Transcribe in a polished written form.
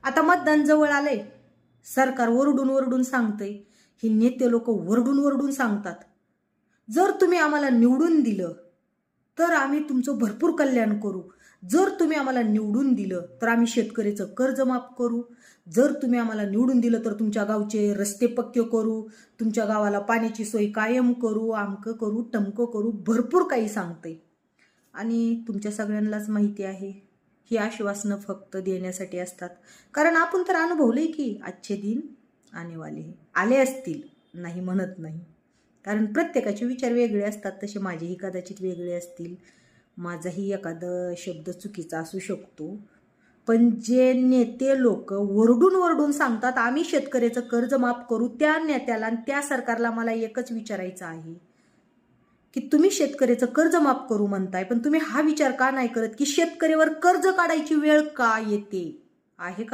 आता मतदान जवळ आलंय, सरकार ओरडून ओरडून सांगतंय, ही नेते लोक ओरडून ओरडून सांगतात, जर तुम्ही आम्हाला निवडून दिलं तर आम्ही तुमचं भरपूर कल्याण करू, जर तुम्ही आम्हाला निवडून दिलं तर आम्ही शेतकऱ्याचं कर्ज माफ करू, जर तुम्ही आम्हाला निवडून दिलं तर तुमच्या गावचे रस्ते पक्के करू, तुमच्या गावाला पाण्याची सोय कायम करू, आमकं करू टमकं करू, भरपूर काही सांगते। आणि तुमच्या सगळ्यांनाच माहिती आहे ही आश्वासनं फक्त देण्यासाठी असतात, कारण आपण तर अनुभवलंय की आजचे दिन आने वाले आले असतील, नाही म्हणत नाही, कारण प्रत्येकाचे विचार वेगळे असतात, तसे माझेही कदाचित वेगळे असतील, माझाही एखादा शब्द चुकीचा असू शकतो, पण जे नेते लोक ओरडून ओरडून सांगतात आम्ही शेतकऱ्याचं कर्ज माफ करू, त्या नेत्याला आणि त्या सरकारला मला एकच विचारायचं आहे की तुम्ही शेतकऱ्याचं कर्ज माफ करू म्हणताय, पण तुम्ही हा विचार का नाही करत की शेतकऱ्यावर कर्ज काढायची वेळ का येते आहे का?